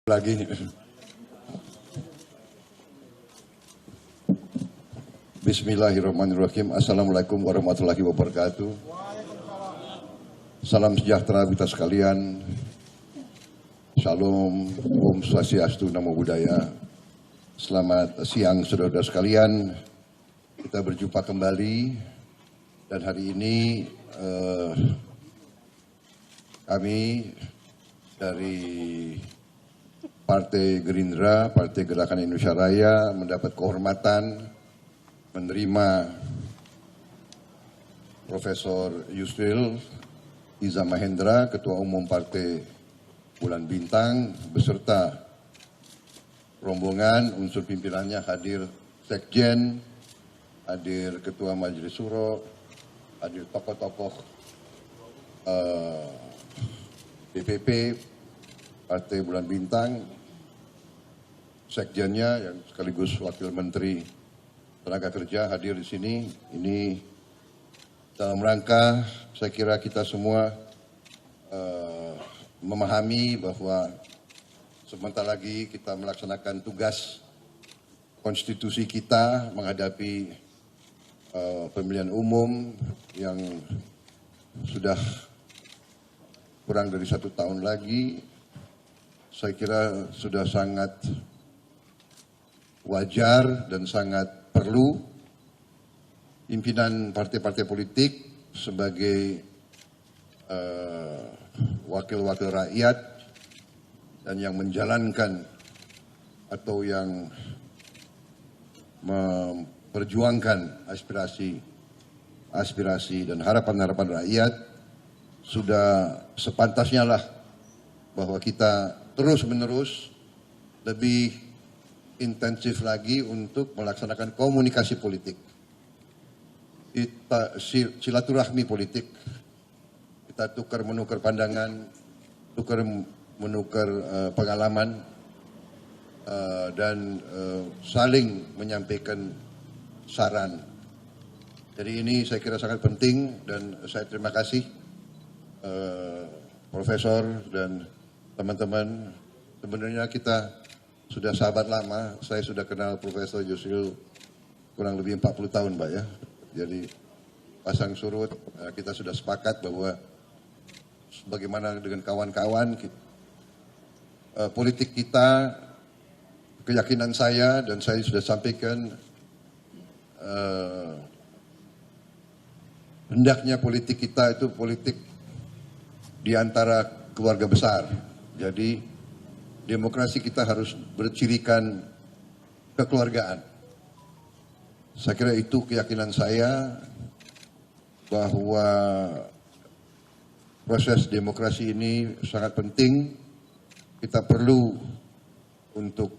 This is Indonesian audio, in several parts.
Lagi. Bismillahirrahmanirrahim. Assalamualaikum warahmatullahi wabarakatuh. Salam sejahtera kita sekalian. Shalom, Om Swastiastu, Namo Buddhaya. Selamat siang saudara sekalian. Kita berjumpa kembali dan hari ini kami dari Partai Gerindra, Partai Gerakan Indonesia Raya mendapat kehormatan menerima Profesor Yusril Iza Mahendra, Ketua Umum Partai Bulan Bintang, beserta rombongan unsur pimpinannya hadir Sekjen, hadir Ketua Majelis Suro, hadir tokoh-tokoh DPP, Partai Bulan Bintang, sekjennya yang sekaligus Wakil Menteri Tenaga Kerja hadir di sini. Ini dalam rangka saya kira kita semua memahami bahwa sebentar lagi kita melaksanakan tugas konstitusi kita menghadapi pemilihan umum yang sudah kurang dari 1 tahun lagi. Saya kira sudah sangat wajar dan sangat perlu pimpinan partai-partai politik sebagai wakil-wakil rakyat dan yang menjalankan atau yang memperjuangkan aspirasi dan harapan-harapan rakyat sudah sepantasnya lah bahwa kita terus-menerus lebih intensif lagi untuk melaksanakan komunikasi politik, silaturahmi politik, kita tukar-menukar pandangan, tukar-menukar pengalaman, dan saling menyampaikan saran. Jadi ini saya kira sangat penting dan saya terima kasih Profesor dan teman-teman. Sebenarnya kita sudah sahabat lama. Saya sudah kenal Profesor Yusril kurang lebih 40 tahun, Pak ya. Jadi pasang surut kita sudah sepakat bahwa bagaimana dengan kawan-kawan politik kita, keyakinan saya dan saya sudah sampaikan hendaknya politik kita itu politik di antara keluarga besar. Jadi demokrasi kita harus bercirikan kekeluargaan. Saya kira itu keyakinan saya bahwa proses demokrasi ini sangat penting. Kita perlu untuk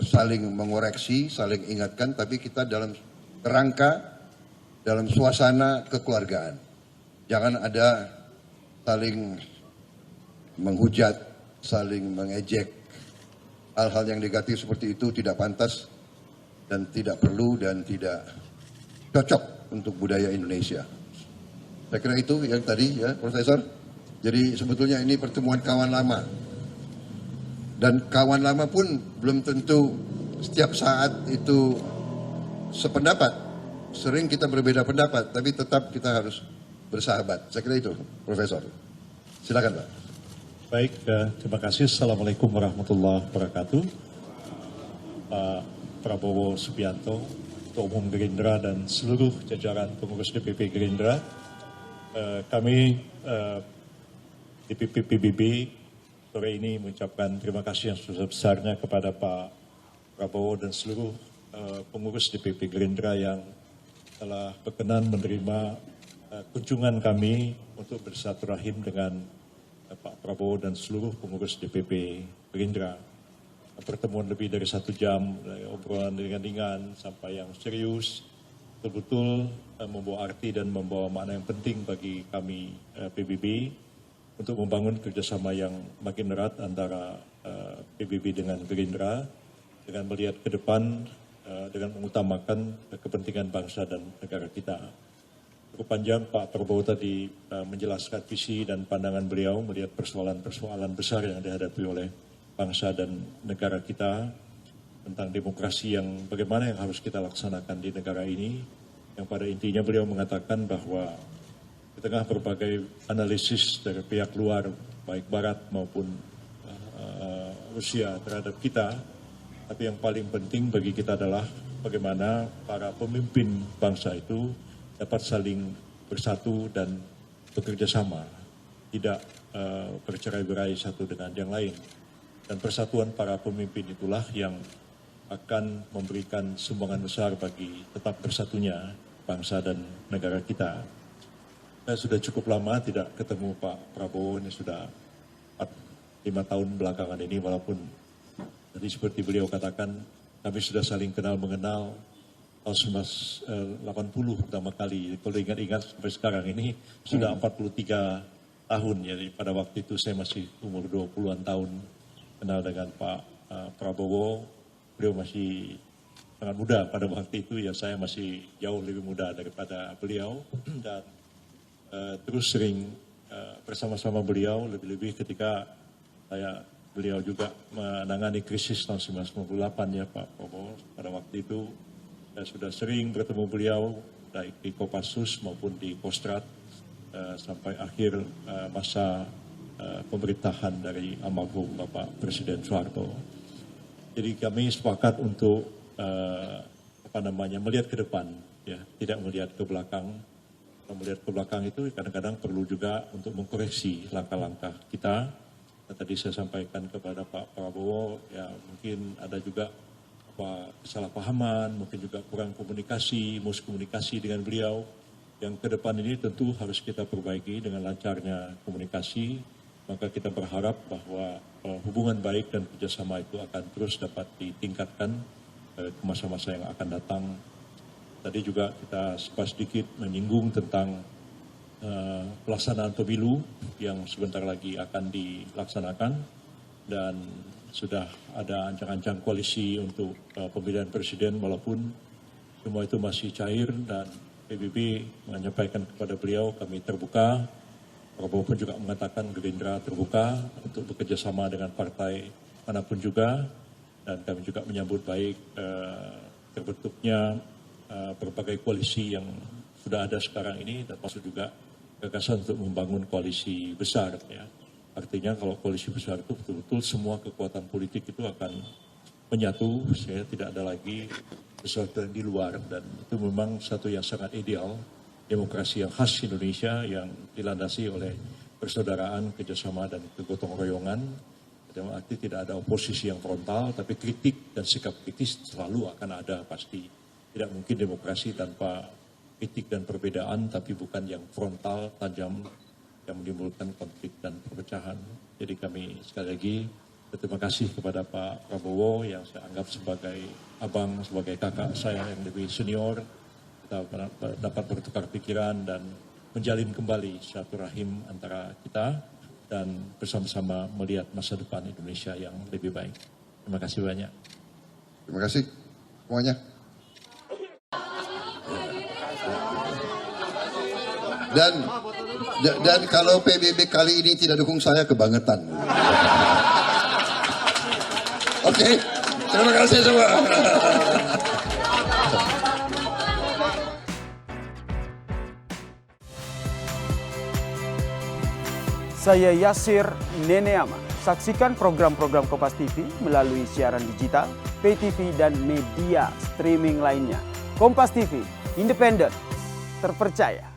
saling mengoreksi, saling ingatkan, tapi kita dalam kerangka, dalam suasana kekeluargaan. Jangan ada saling menghujat, saling mengejek. Hal-hal yang negatif seperti itu tidak pantas dan tidak perlu dan tidak cocok untuk budaya Indonesia. Saya kira itu yang tadi ya Profesor. Jadi sebetulnya ini pertemuan kawan lama. Dan kawan lama pun belum tentu setiap saat itu sependapat. Sering kita berbeda pendapat, tapi tetap kita harus bersahabat. Saya kira itu Profesor. Silakan Pak. Baik, terima kasih. Assalamualaikum warahmatullahi wabarakatuh. Pak Prabowo Subianto, Ketua Umum Gerindra dan seluruh jajaran pengurus DPP Gerindra. Kami DPP PBB sore ini mengucapkan terima kasih yang sebesar-besarnya kepada Pak Prabowo dan seluruh pengurus DPP Gerindra yang telah berkenan menerima kunjungan kami untuk bersilaturahim dengan Pak Prabowo dan seluruh pengurus DPP Gerindra. Pertemuan lebih dari 1 jam, dari obrolan ringan-ringan sampai yang serius, betul-betul membawa arti dan membawa makna yang penting bagi kami PBB untuk membangun kerjasama yang makin erat antara PBB dengan Gerindra dengan melihat ke depan dengan mengutamakan kepentingan bangsa dan negara kita. Cukup panjang Pak Prabowo tadi menjelaskan visi dan pandangan beliau melihat persoalan-persoalan besar yang dihadapi oleh bangsa dan negara kita, tentang demokrasi yang bagaimana yang harus kita laksanakan di negara ini, yang pada intinya beliau mengatakan bahwa di tengah berbagai analisis dari pihak luar, baik Barat maupun Rusia terhadap kita, tapi yang paling penting bagi kita adalah bagaimana para pemimpin bangsa itu dapat saling bersatu dan bekerja sama, tidak bercerai-berai satu dengan yang lain. Dan persatuan para pemimpin itulah yang akan memberikan sumbangan besar bagi tetap bersatunya bangsa dan negara kita. Saya sudah cukup lama tidak ketemu Pak Prabowo, ini sudah 5 tahun belakangan ini, walaupun tadi seperti beliau katakan, kami sudah saling kenal mengenal tahun 1980 pertama kali. Kalau ingat-ingat sampai sekarang ini sudah 43 tahun, jadi pada waktu itu saya masih umur 20-an tahun kenal dengan Pak Prabowo. Beliau masih sangat muda pada waktu itu, ya saya masih jauh lebih muda daripada beliau, dan terus sering bersama-sama beliau, lebih-lebih ketika beliau juga menangani krisis tahun 1998 ya Pak Prabowo. Pada waktu itu saya sudah sering bertemu beliau baik di Kopassus maupun di Kostrad sampai akhir masa pemerintahan dari almarhum Bapak Presiden Soeharto. Jadi kami sepakat untuk melihat ke depan, ya, tidak melihat ke belakang. Kalau melihat ke belakang itu kadang-kadang perlu juga untuk mengkoreksi langkah-langkah kita. Tadi saya sampaikan kepada Pak Prabowo, ya mungkin ada juga kesalahpahaman, mungkin juga kurang komunikasi, miskomunikasi dengan beliau. Yang ke depan ini tentu harus kita perbaiki dengan lancarnya komunikasi. Maka kita berharap bahwa hubungan baik dan kerjasama itu akan terus dapat ditingkatkan ke masa-masa yang akan datang. Tadi juga kita sedikit menyinggung tentang pelaksanaan pemilu yang sebentar lagi akan dilaksanakan, dan sudah ada ancang-ancang koalisi untuk pemilihan presiden, walaupun semua itu masih cair, dan PBB menyampaikan kepada beliau kami terbuka. Prabowo pun juga mengatakan Gerindra terbuka untuk bekerja sama dengan partai manapun juga, dan kami juga menyambut baik terbentuknya berbagai koalisi yang sudah ada sekarang ini, dan termasuk juga gagasan untuk membangun koalisi besar. Ya. Artinya kalau koalisi besar itu betul-betul semua kekuatan politik itu akan menyatu, sehingga tidak ada lagi sesuatu yang di luar, dan itu memang satu yang sangat ideal, demokrasi yang khas Indonesia yang dilandasi oleh persaudaraan, kerjasama, dan kegotong royongan. Dalam arti tidak ada oposisi yang frontal, tapi kritik dan sikap kritis selalu akan ada pasti. Tidak mungkin demokrasi tanpa kritik dan perbedaan, tapi bukan yang frontal, tajam, yang menimbulkan konflik dan perpecahan. Jadi kami sekali lagi berterima kasih kepada Pak Prabowo yang saya anggap sebagai abang, sebagai kakak saya yang lebih senior. Kita dapat bertukar pikiran dan menjalin kembali silaturahim antara kita dan bersama-sama melihat masa depan Indonesia yang lebih baik. Terima kasih banyak. Terima kasih semuanya. Dan kalau PBB kali ini tidak dukung saya, kebangetan. Oke, terima kasih semua. Saya Yasir Neneama. Saksikan program-program Kompas TV melalui siaran digital, pay TV, dan media streaming lainnya. Kompas TV, independen, terpercaya.